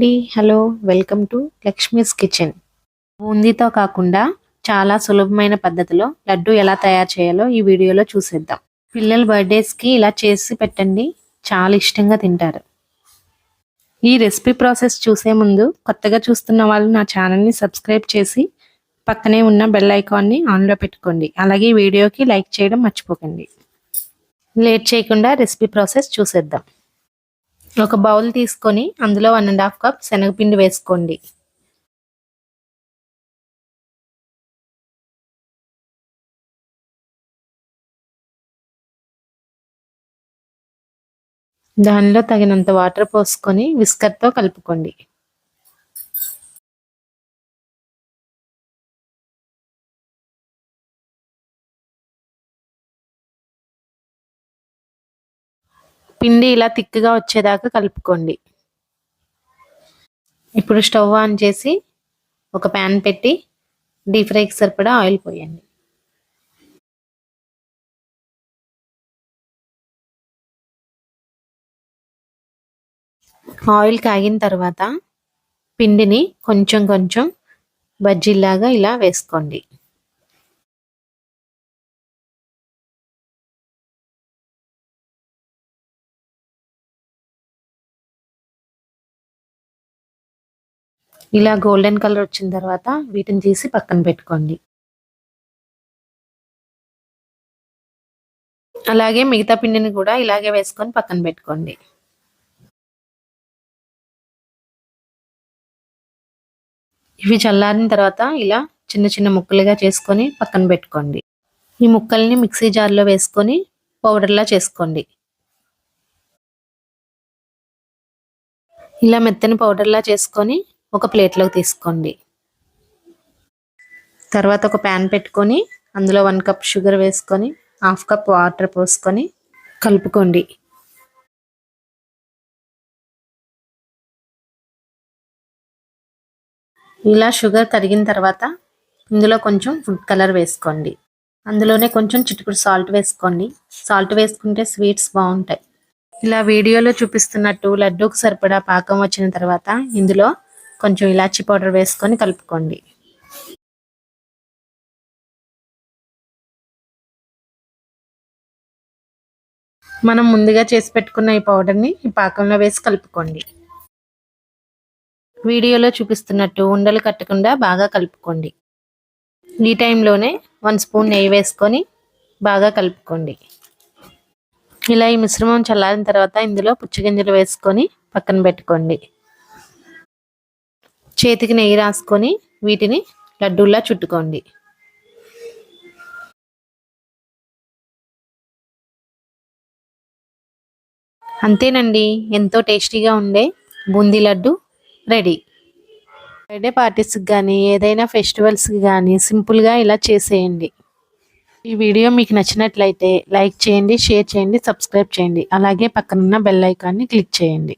అండి, hello, welcome to Lakshmi's kitchen. బూందీతో కాకుండా చాలా సులభమైన పద్ధతిలో లడ్డు ఎలా తయారు చేయాలో ఈ వీడియోలో చూసేద్దాం. పిల్లల బర్త్డేస్కి ఇలా చేసి పెట్టండి, చాలా ఇష్టంగా తింటారు. ఈ రెసిపీ ప్రాసెస్ చూసే ముందు కొత్తగా చూస్తున్న వాళ్ళు నా ఛానల్ని సబ్స్క్రైబ్ చేసి పక్కనే ఉన్న బెల్ ఐకాన్ని ఆన్లో పెట్టుకోండి. అలాగే వీడియోకి లైక్ చేయడం మర్చిపోకండి. లేట్ చేయకుండా రెసిపీ ప్రాసెస్ చూసేద్దాం. ఒక బౌల్ తీసుకొని అందులో 1.5 కప్ శనగపిండి వేసుకోండి. దానిలో తగినంత వాటర్ పోసుకొని విస్కర్తో కలుపుకోండి. పిండి ఇలా తిక్కుగా వచ్చేదాకా కలుపుకోండి. ఇప్పుడు స్టవ్ ఆన్ చేసి ఒక ప్యాన్ పెట్టి డీప్ ఫ్రైకి సరిపడా ఆయిల్ పోయండి. ఆయిల్ కాగిన తర్వాత పిండిని కొంచెం కొంచెం బజ్జీలాగా ఇలా వేసుకోండి. ఇలా గోల్డెన్ కలర్ వచ్చిన తర్వాత వీటిని తీసి పక్కన పెట్టుకోండి. అలాగే మిగతా పిండిని కూడా ఇలాగే వేసుకొని పక్కన పెట్టుకోండి. ఇవి చల్లారిన తర్వాత ఇలా చిన్న చిన్న ముక్కలుగా చేసుకొని పక్కన పెట్టుకోండి. ఈ ముక్కల్ని మిక్సీ జార్లో వేసుకొని పౌడర్లా చేసుకోండి. ఇలా మెత్తని పౌడర్లా చేసుకొని ఒక ప్లేట్లోకి తీసుకోండి. తర్వాత ఒక ప్యాన్ పెట్టుకొని అందులో 1 కప్ షుగర్ వేసుకొని 1/2 కప్ వాటర్ పోసుకొని కలుపుకోండి. ఇలా షుగర్ కరిగిన తర్వాత ఇందులో కొంచెం ఫుడ్ కలర్ వేసుకోండి. అందులోనే కొంచెం చిటికెడు సాల్ట్ వేసుకోండి. సాల్ట్ వేసుకుంటే స్వీట్స్ బాగుంటాయి. ఇలా వీడియోలో చూపిస్తున్నట్టు లడ్డూకు సరిపడా పాకం వచ్చిన తర్వాత ఇందులో కొంచెం ఇలాచీ పౌడర్ వేసుకొని కలుపుకోండి. మనం ముందుగా చేసి పెట్టుకున్న ఈ పౌడర్ని ఈ పాకంలో వేసి కలుపుకోండి. వీడియోలో చూపిస్తున్నట్టు ఉండలు కట్టకుండా బాగా కలుపుకోండి. ఈ టైంలోనే 1 స్పూన్ నెయ్యి వేసుకొని బాగా కలుపుకోండి. ఇలా ఈ మిశ్రమం చల్లారిన తర్వాత ఇందులో పుచ్చగింజలు వేసుకొని పక్కన పెట్టుకోండి. చేతికి నెయ్యి రాసుకొని వీటిని లడ్డూల్లా చుట్టుకోండి. అంతేనండి, ఎంతో టేస్టీగా ఉండే బూందీ లడ్డు రెడీ. బర్త్డే పార్టీస్కి కానీ ఏదైనా ఫెస్టివల్స్కి కానీ సింపుల్గా ఇలా చేసేయండి. ఈ వీడియో మీకు నచ్చినట్లయితే లైక్ చేయండి, షేర్ చేయండి, సబ్స్క్రైబ్ చేయండి. అలాగే పక్కనున్న బెల్ ఐకాన్ని క్లిక్ చేయండి.